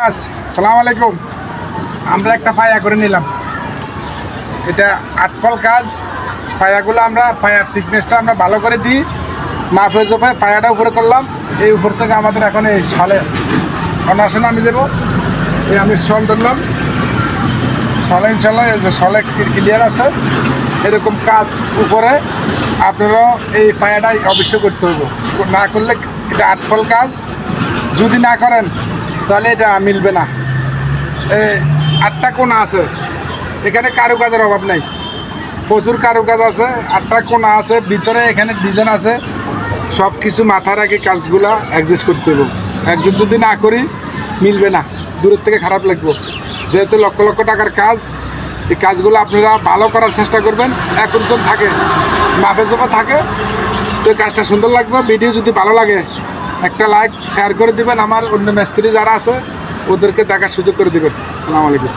আসসালামু আলাইকুম। আমরা একটা পায়া করে নিলাম, এটা আটফল কাজ। পায়াগুলো আমরা পায়ার থিকনেসটা আমরা ভালো করে দিই, মাপে জোপে পায়াটা উপরে করলাম। এই উপর থেকে আমাদের এখন এই সলে অনাসে নামিয়ে দেবো। এই আমি সল ধরলাম, সলে ইনশাল্লাহ সলে ক্লিয়ার আছে। এরকম কাজ উপরে আপনারাও এই পায়াটাই অবশ্যই করতে হবে, না করলে এটা আটফল কাজ। যদি না করেন তাহলে এটা মিলবে না। এই 8টা কোণা আছে, এখানে কারুকাজের অভাব নাই, প্রচুর কারুকাজ আছে। 8টা কোণা আছে, ভিতরে এখানে ডিজাইন আছে। সব কিছু মাথার আগে কাজগুলা অ্যাডজাস্ট করতে হবে। একদিন যদি না করি মিলবে না, দূরের থেকে খারাপ লাগবে। যেহেতু লক্ষ লক্ষ টাকার কাজ, এই কাজগুলো আপনারা ভালো করার চেষ্টা করবেন। একজন থাকে, মাপে জোপা থাকে, তো এই কাজটা সুন্দর লাগবে। ভিডিও যদি ভালো লাগে একটা লাইক শেয়ার করে দিবেন। আমার অন্য মিস্ত্রি যারা আছে ওদেরকে দেখার সুযোগ করে দিবেন। আসসালামু আলাইকুম।